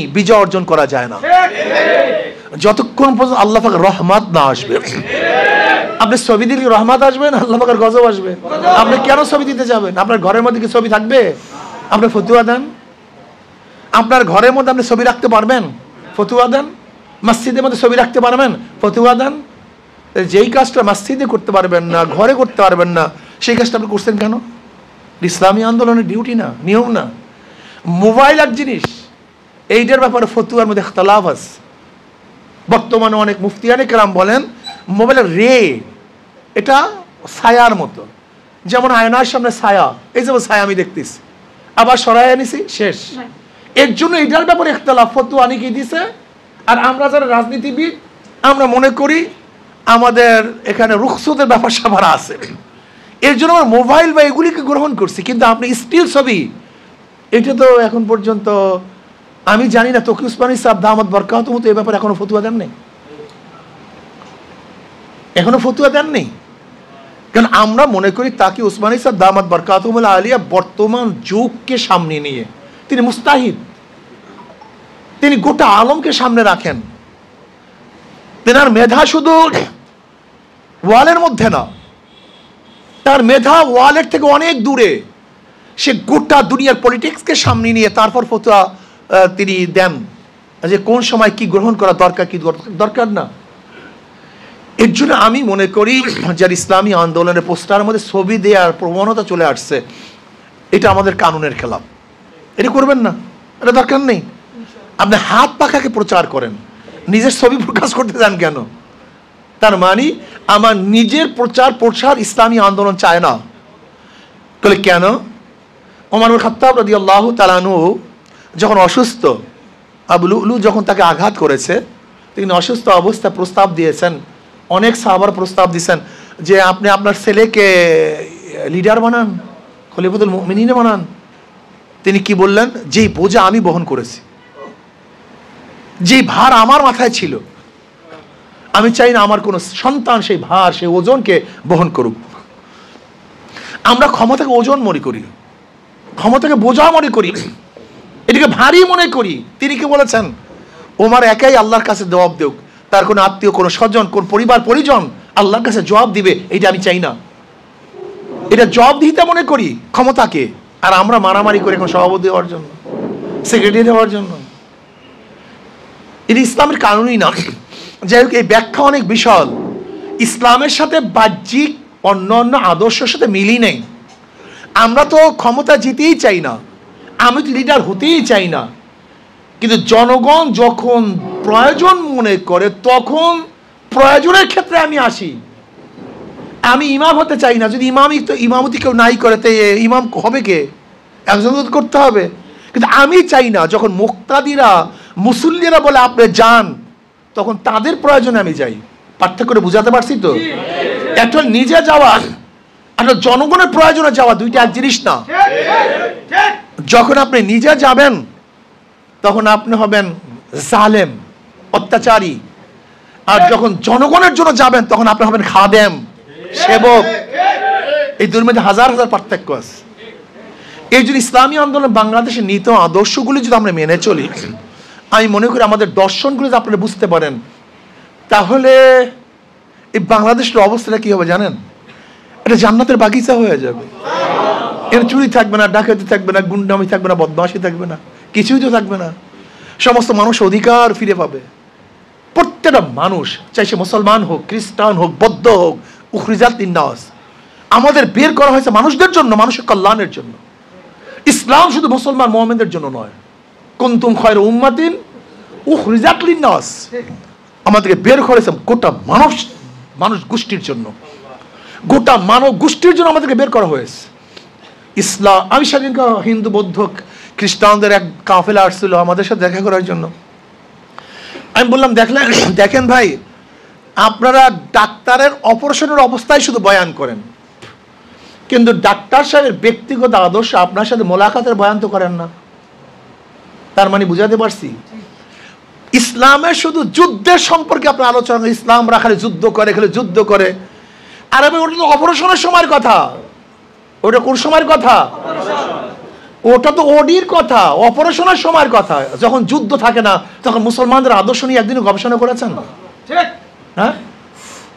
বিজয় অর্জন করা যায় না যতক্ষণ পর্যন্ত আল্লাহ পাকের রহমত না আসবে। আপনি ছবি দিলে রহমত আসবে না আল্লাহ পাকের গজব আসবে? আপনি কেন ছবি দিতে যাবেন? আপনার ঘরের মধ্যে কি ছবি থাকবে? আপনি ফতুয়া দেন। আপনার ঘরের মধ্যে আপনি ছবি রাখতে পারবেন? ফতুয়া দেন। মসজিদের মধ্যে ছবি রাখতে পারবেন? ফতুয়া দেন। যেই কাজটা মসজিদে করতে পারবেন না, ঘরে করতে পারবেন না, সেই কাজটা আপনি করছেন কেন? ইসলামী আন্দোলনের ডিউটি না, নিয়ম না। মোবাইল এক জিনিস, এইটার ব্যাপারে ফতুয়ার মধ্যে ইখতিলাফ আছে। বর্তমানে অনেক মুফতিয়ানে কেরাম বলেন মোবাইলের এটা ছায়ার মতো, যেমন আয়নার সামনে ছায়া, এই যেমন ছায়া আমি দেখতেছি, আবার সরাই আনিছি, শেষ। এর জন্য এটার ব্যাপারে ইখতিলাফ, ফতুয়া অনেকেই দিছে। আর আমরা যারা রাজনীতিবিদ, আমরা মনে করি আমাদের এখানে রুখসতের ব্যাপার স্যাপার আছে, এর জন্য আমরা মোবাইল বা এগুলিকে গ্রহণ করছি। কিন্তু আপনি স্টিল ছবি, এটা তো এখন পর্যন্ত আমি জানি না তকি উসমানী সাহেব দামাত বরকাতুহু মতো এই ব্যাপারে এখনো ফতুয়া দেন নেই, এখনো ফতুয়া দেন নেই। কারণ আমরা মনে করি তাকি উসমানী সাহেব দামাত বরকাতুহু আলিয়া বর্তমান যুগকে সামনে নিয়ে তিনি মুস্তাহিদ, তিনি গোটা আলমকে সামনে রাখেন। তেনার মেধা শুধু ওয়ালের মধ্যে না, তার মেধা ওয়ালের থেকে অনেক দূরে। সে গোটা দুনিয়ার পলিটিক্সকে সামনে নিয়ে তারপর ফতোয়া তিনি দেন যে কোন সময় কি গ্রহণ করা দরকার, কি দরকার না। এর জন্য আমি মনে করি যার ইসলামী আন্দোলনের পোস্টারের মধ্যে ছবি দেওয়ার প্রবণতা চলে আসছে, এটা আমাদের কানুনের খেলাফ। এটা করবেন না, এটা দরকার নেই। আপনি হাত পাখাকে প্রচার করেন, নিজের ছবি প্রকাশ করতে যান কেন? তার মানে আমার নিজের প্রচার প্রসার ইসলামী আন্দোলন চায় না। বলে কেন? ওমর ইবনে খাত্তাব রাদিয়াল্লাহু তাআলা আনহু যখন অসুস্থ, আবু লুলু যখন তাকে আঘাত করেছে, তিনি অসুস্থ অবস্থায় প্রস্তাব দিয়েছেন, অনেক সাহাবার প্রস্তাব দিয়েছেন যে আপনি আপনার ছেলেকে লিডার বানান, খলিফাতুল মুমিনিন বানান। তিনি কি বললেন? যেই বোঝা আমি বহন করেছি, যে ভার আমার মাথায় ছিল, আমি চাই না আমার কোনো সন্তান সেই ভার, সেই ওজনকে বহন করুক। আমরা ক্ষমতাকে ওজন মনে করি, ক্ষমতাকে বোঝা মনে করি, এটাকে ভারী মনে করি। তিনি কি বলেছেন? ওমর একাই আল্লাহর কাছে জবাব দেউক, তার কোনো আত্মীয়, কোনো স্বজন, কোন পরিবার পরিজন আল্লাহর কাছে জবাব দিবে, এটা আমি চাই না। এটা জবাব দিতে মনে করি ক্ষমতাকে। আর আমরা মারামারি করি এখন সভাপতি হওয়ার জন্য, সেক্রেটারি হওয়ার জন্য। এটা ইসলামের কানুনই না। যাই হোক, এই ব্যাখ্যা অনেক বিশাল। ইসলামের সাথে বাহ্যিক অন্য অন্য আদর্শের সাথে মিলই নেই। আমরা তো ক্ষমতা জিতেই চাই না, আমি তো লিডার হতেই চাই না, কিন্তু জনগণ যখন প্রয়োজন মনে করে তখন প্রয়োজনের ক্ষেত্রে আমি আসি। আমি ইমাম হতে চাই না, যদি ইমামতি কেউ নাই করে তো ইমাম হবে কে? একজন করতে হবে। কিন্তু আমি চাই না যখন মুক্তাদিরা, মুসল্লিরা বলে আপনি যান, তখন তাদের প্রয়োজনে আমি যাই। পার্থক্য করে বুঝাতে পারছি তো? একটা নিজে যাওয়া আর জনগণের প্রয়োজনে যাওয়া দুইটা এক জিনিস না। যখন আপনি নিজে যাবেন তখন আপনি হবেন জালেম, অত্যাচারী। আর যখন জনগণের জন্য যাবেন তখন আপনি হবেন খাদেম, সেবক। এই দুই মধ্যে হাজার হাজার পার্থক্য আছে। এই জন্য ইসলামী আন্দোলন বাংলাদেশের নীতি আদর্শগুলি যদি আমরা মেনে চলি, আমি মনে করি আমাদের দর্শনগুলি যদি আপনারা বুঝতে পারেন, তাহলে এই বাংলাদেশের অবস্থাটা কি হবে জানেন? এটা জান্নাতের বাগিচা হয়ে যাবে। এর চুরি থাকবে না, ডাকাতি থাকবে না, গুন্ডামি থাকবে না, বদমাশি থাকবে না, কিছুই তো থাকবে না। সমস্ত মানুষ অধিকার ফিরে পাবে। প্রত্যেকটা মানুষ, চাই সে মুসলমান হোক, খ্রিস্টান হোক, বৌদ্ধ হোক, উখরিজাত লিন্নাস, আমাদের বের করা হয়েছে মানুষদের জন্য, মানুষের কল্যাণের জন্য। ইসলাম শুধু মুসলমান মুমিনদের জন্য নয়। কুনতুম খায়রা উম্মাতিন উখরিজাত লিন্নাস, আমাদেরকে বের করেছে গোটা মানুষ গোষ্ঠীর জন্য, গোটা মানব গোষ্ঠীর জন্য আমাদেরকে বের করা হয়েছে। ইসলাম, আমি সেদিন হিন্দু, বৌদ্ধ, খ্রিস্টানদের এক কাফেলা আসছিল আমাদের সাথে দেখা করার জন্য। আমি বললাম দেখেন ভাই, আপনারা ডাক্তারের অপারেশনের অবস্থায় শুধু বয়ান করেন, কিন্তু ডাক্তার সাহেবের ব্যক্তিগত আদর্শ আপনার সাথে মোলাকাতের বয়ান তো করেন না। তার মানে বুঝাতে পারছি? ইসলামের শুধু যুদ্ধের সম্পর্কে আপনার আলোচনা, ইসলামরা খালি যুদ্ধ করে, খালি যুদ্ধ করে। আর আমি ওটা তো অপারেশনের সময়ের কথা। ওটা কোন সময়ের কথা? ওটা তো ওডির কথা, অপারেশনের সময়ের কথা। যখন যুদ্ধ থাকে না তখন মুসলমানদের আদর্শ নিয়ে একদিনও গবেষণা করেছেন? হ্যাঁ,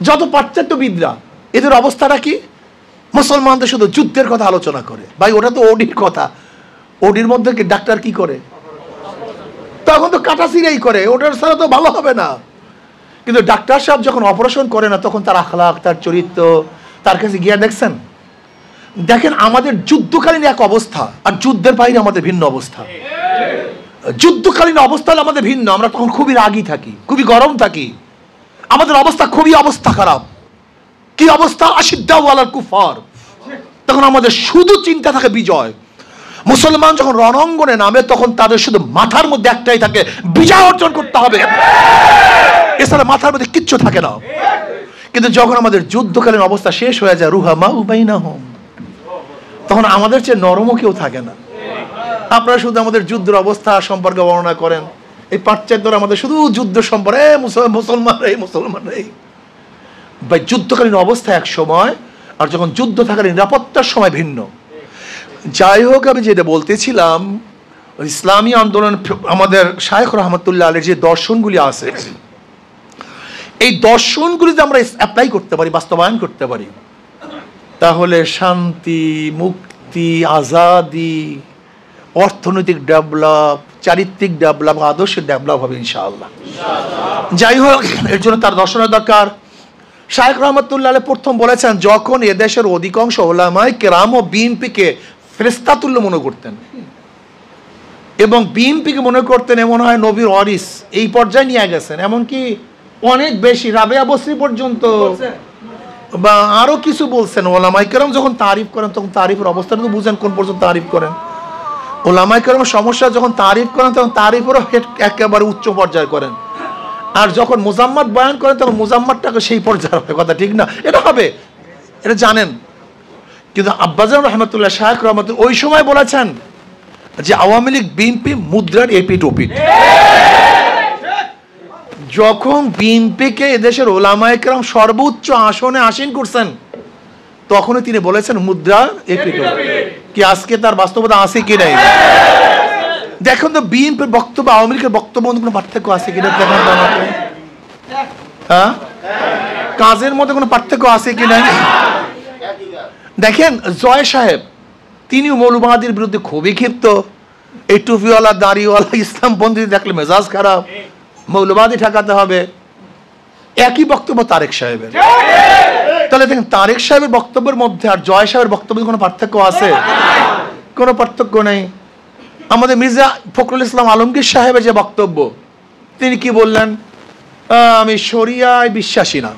যত পাশ্চাত্যবিদরা এদের অবস্থাটা কি? মুসলমানদের শুধু যুদ্ধের কথা আলোচনা করে। ভাই ওটা তো ওডির কথা। ওডির মধ্যে কি ডাক্তার কি করে? তখন তো কাটাছিরাই করে, ওটার ছাড়া তো ভালো হবে না। কিন্তু ডাক্তার সাহেব যখন অপারেশন করে না তখন তার আখলাক, তার চরিত্র, তার কাছে গিয়ে দেখছেন। দেখেন আমাদের যুদ্ধকালীন এক অবস্থা, আর যুদ্ধের বাইরে আমাদের ভিন্ন অবস্থা। যুদ্ধকালীন অবস্থা আমাদের ভিন্ন, আমরা তখন খুবই রাগী থাকি, খুবই গরম থাকি, আমাদের অবস্থা খুবই অবস্থা খারাপ। কি অবস্থা? আশিদ্দাউ আলাল কুফার। তখন আমাদের শুধু চিন্তা থাকে বিজয়। মুসলমান যখন রণাঙ্গনে নামে তখন তাদের শুধু মাথার মধ্যে একটাই থাকে, বিজয় অর্জন করতে হবে, এছাড়া মাথার মধ্যে কিচ্ছু থাকে না। কিন্তু যখন আমাদের যুদ্ধকালীন অবস্থা শেষ হয়ে যায়, রুহামা উবাইনাহুম, তখন আমাদের চেয়ে নরমও কেউ থাকে না। আপনারা শুধু আমাদের যুদ্ধের অবস্থা সম্পর্কে বর্ণনা করেন, এই পাশ্চাত্যরা আমাদের শুধু যুদ্ধ সম্পর্কে মুসলমান ভাই। যুদ্ধকালীন অবস্থা এক সময়, আর যখন যুদ্ধ থাকার নিরাপত্তার সময় ভিন্ন। যাই হোক, আমি যেটা বলতেছিলাম, ইসলামী আন্দোলন আমাদের শায়খ রহমতুল্লাহ আলাইহির যে দর্শনগুলি আছে, এই দর্শনগুলি যদি আমরা অ্যাপ্লাই করতে পারি, বাস্তবায়ন করতে পারি, তাহলে শান্তি, মুক্তি, আজাদি, অর্থনৈতিক ডেভেলপ, চারিত্রিক ডেভেলপ, আদর্শের ডেভেলপ হবে ইনশাআল্লাহ। যাই হোক, এর জন্য তার দর্শনের দরকার। শায়খ রহমতুল্লাহ আলাইহি প্রথম বলেছেন, যখন এদেশের অধিকাংশ উলামায়ে কেরাম ও বিএনপিকে ফেরেশতাতুল্য মনে করতেন, এবং বিএনপিকে মনে করতেন এমন হয় নবীর ওয়ারিস, এই পর্যায়ে নিয়ে গেছেন। এমনকি অনেক বেশি, রাবেয়া বসরি পর্যন্ত বা আরো কিছু বলছেন। ওলামায়ে কেরাম যখন তারিফ করেন তখন তারিফের অবস্থাটা তো বুঝেন কোন পর্যন্ত তারিফ করেন। ওলামায়ে কেরামের সমস্যা যখন তারিফ করেন তখন তারিফেরও একেবারে উচ্চ পর্যায়ে করেন, আর যখন মুজাম্মাত বয়ান করেন তখন মুজাম্মাতটাকে সেই পর্যায়ে হবে। কথা ঠিক না? এটা হবে, এটা জানেন। কিন্তু আব্বাজান রহমতুল্লাহ, শায়খ রহমতুল্লাহ ওই সময় বলেছেন যে আওয়ামী লীগ বিএনপি মুদ্রার এপিঠ ওপিঠ। যখন বিএনপিকে এদেশের ওলামায়ে কেরাম সর্বোচ্চ আসনে আসীন করছেন, তখনই তিনি বলেছেন মুদ্রা এপিঠ ওপিঠ। কি আজকে তার বাস্তবতা আছে কি নাই? দেখুন তো বিএনপির বক্তব্য আওয়ামী লীগের বক্তব্য কোনো পার্থক্য আছে কিনা দেখেন তো আমাকে। হ্যাঁ, কাজের মধ্যে কোনো পার্থক্য আছে কি নাই? দেখেন জয় সাহেব, তিনিও মৌলবাদীর বিরুদ্ধে খুবই ক্ষিপ্ত। এই টুপিওয়ালা, দাড়িওয়ালা ইসলামপন্থী দেখলে মেজাজ খারাপ, মৌলবাদী ঠেকাতে হবে। একই বক্তব্য তারেক সাহেবের। তাহলে দেখেন তারেক সাহেবের বক্তব্যের মধ্যে আর জয় সাহেবের বক্তব্যের কোনো পার্থক্য আছে? কোনো পার্থক্য নেই। আমাদের মির্জা ফখরুল ইসলাম আলমগীর সাহেবের যে বক্তব্য, তিনি কি বললেন? আমি শরিয়ায় বিশ্বাসী না,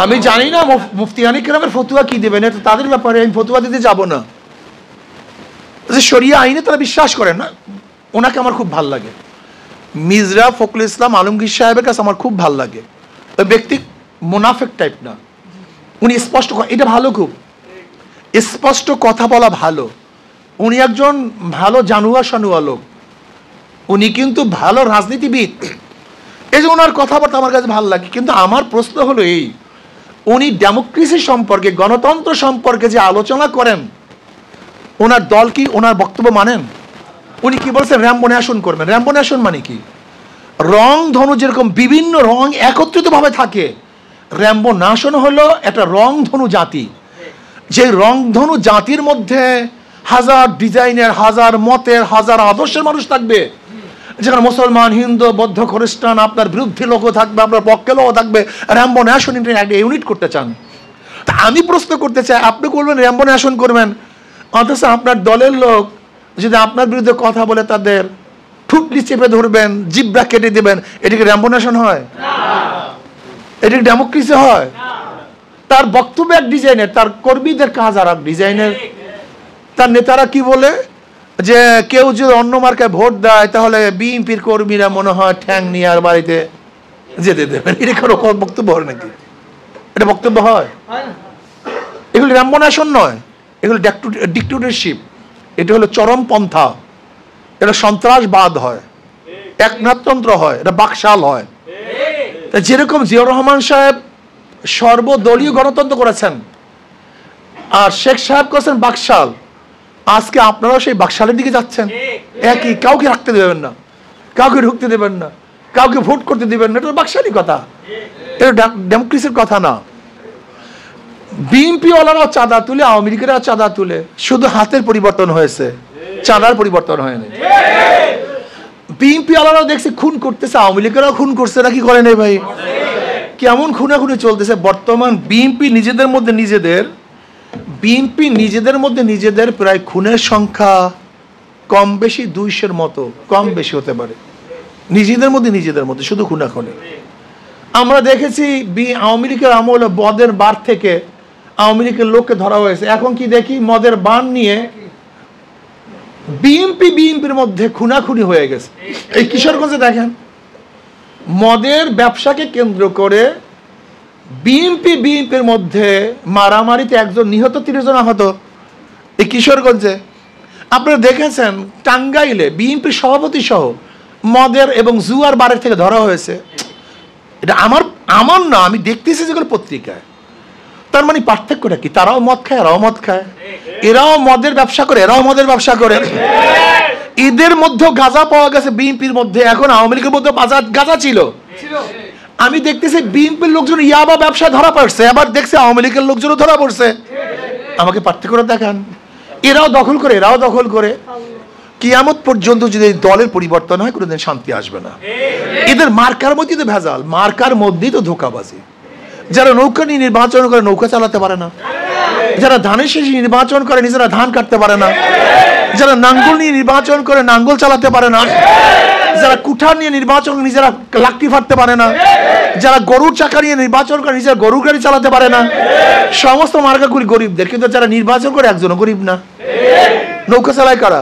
আমি জানি না মুফতি হানি কেরামের ফতুয়া কি দেবেন, এটা তাদের ব্যাপারে, আমি ফতুয়া দিতে যাব না। শরিয়া আইনে তারা বিশ্বাস করেন না। ওনাকে আমার খুব ভাল লাগে, মির্জা ফখরুল ইসলাম আলমগীর সাহেবের কাছে আমার খুব ভাল লাগে। ওই ব্যক্তি মুনাফিক টাইপ না, উনি স্পষ্ট, এটা ভালো, খুব স্পষ্ট কথা বলা ভালো। উনি একজন ভালো জানুয়া সানুয়া লোক, উনি কিন্তু ভালো রাজনীতিবিদ, এই যে ওনার কথাবার্তা আমার কাছে ভালো লাগে। কিন্তু আমার প্রশ্ন হলো এই, উনি ডেমোক্রেসি সম্পর্কে, গণতন্ত্র সম্পর্কে যে আলোচনা করেন, ওনার দল কি ওনার বক্তব্য মানেন? উনি কি বলছেন? র্যাম্বো ন্যাশন করবেন। র্যাম্বো ন্যাশন মানে কি? রং ধনু যেরকম বিভিন্ন রং একত্রিতভাবে থাকে, র্যাম্বো ন্যাশন হলো একটা রং ধনু জাতি। যে রং ধনু জাতির মধ্যে হাজার ডিজাইনের, হাজার মতের, হাজার আদর্শের মানুষ থাকবে, যেখানে মুসলমান, হিন্দু, বৌদ্ধ, খ্রিস্টান, আপনার বিরুদ্ধে লোকও থাকবে, আপনার পক্ষে লোকও থাকবে। র্যাম্বো ন্যাশন একটা ইউনিট করতে চান। তা আমি প্রশ্ন করতে চাই, আপনি করবেন র্যাম্বো ন্যাশন করবেন, অথচ আপনার দলের লোক যদি আপনার বিরুদ্ধে কথা বলে তাদের ঠুটলি চেপে ধরবেন, জিব্রা কেটে দেবেন, এটা কি র্যাম্বো ন্যাশন হয়? এটা কি ডেমোক্রেসি হয়? তার বক্তব্য এক ডিজাইনের, তার কর্মীদের কাজ আর এক ডিজাইনের। তার নেতারা কি বলে যে কেউ যদি অন্য মার্কায় ভোট দেয় তাহলে বিএনপির কর্মীরা মনে হয় ঠ্যাং নিয়ে আর বাড়িতে যেতে দেবেন। এটা কোনো বক্তব্য হয় নাকি? এটা বক্তব্য হয়? এগুলো র্যাম্বো ন্যাশন নয়, এগুলো ডিক্টেটরশিপ। এটা হলো চরমপন্থা, এটা সন্ত্রাসবাদ হয়, একনাথতন্ত্র হয়, এটা বাকশাল হয়। যেরকম জিয়াউর রহমান সাহেব সর্বদলীয় গণতন্ত্র করেছেন, আর শেখ সাহেব করেছেন বাকশাল, আজকে আপনারাও সেই বাকশালের দিকে যাচ্ছেন, একই, কাউকে রাখতে দেবেন না, কাউকে ঢুকতে দেবেন না, কাউকে ভোট করতে দেবেন না। এটা বাকশালী কথা, এটা ডেমোক্রেসির কথা না। বিএনপি ওয়ালারাও চাঁদা তুলে, আওয়ামী লীগেরাও চাঁদা তুলে, শুধু হাতের পরিবর্তন হয়েছে, চাঁদার পরিবর্তন হয়নি। বিএনপি ওয়ালারাও দেখছি খুন করতেছে, আওয়ামী লীগেরাও খুন করছে, নাকি করে নেই ভাই? কেমন খুনাখুনি চলতেছে বর্তমান। বিএনপি নিজেদের মধ্যে নিজেদের প্রায় খুনের সংখ্যা কম বেশি 200-র মতো, কম বেশি হতে পারে। নিজেদের মধ্যে শুধু খুনাখুনি। আমরা দেখেছি আওয়ামী লীগের আমলে মদের বার থেকে আওয়ামী লীগের লোককে ধরা হয়েছে। এখন কি দেখি মদের বান নিয়ে বিএনপির মধ্যে খুনাখুনি হয়ে গেছে। এই কিশোরগঞ্জে দেখেন, মদের ব্যবসাকে কেন্দ্র করে বিএনপির মধ্যে মারামারিতে একজন নিহত, 30 জন আহত। এই কিশোরগঞ্জে আপনারা দেখেছেন, টাঙ্গাইলে বিএনপির সভাপতি সহ মদের এবং জুয়ার বারের থেকে ধরা হয়েছে। এটা আমার না, আমি দেখতেছি যেগুলো পত্রিকায়। তার মানে পার্থক্যটা কি? তারাও মদ খায়, এরাও মদ খায়, এরাও মদের ব্যবসা করে, এরাও মদের ব্যবসা করে। এদের মধ্যেও গাঁজা পাওয়া গেছে বিএনপির মধ্যে। এখন আওয়ামী লীগের মধ্যে গাঁজা ছিল। আমি দেখতেছি বিএনপির লোকজন ইয়াবা ব্যবসায় ধরা পড়ছে, আবার দেখছি আওয়ামী লীগের লোকজনও ধরা পড়ছে। আমাকে পার্থক্যটা দেখান। এরাও দখল করে, এরাও দখল করে। কিয়ামত পর্যন্ত যদি দলের পরিবর্তন হয়, কোনোদিন শান্তি আসবে না। এদের মার্কার মধ্যেই তো ভেজাল, মার্কার মধ্যেই তো ধোঁকাবাজি। যারা নৌকা নিয়ে নির্বাচন করে নৌকা চালাতে পারে না, যারা ধানের শেষে নির্বাচন করে নিজেরা ধান কাটতে পারে না, যারা নাঙ্গল নিয়ে নির্বাচন করে নাঙ্গল চালাতে পারে না, যারা কুঠার নিয়ে নির্বাচন করে নিজেরা লাকড়ি ফাটতে পারে না, যারা গরুর চাকা নিয়ে নির্বাচন করে নিজেরা গরুর গাড়ি চালাতে পারে না, সমস্ত মার্কাগুলি গরিবদের। কিন্তু যারা নির্বাচন করে একজনও গরিব না। নৌকা চালায় কারা?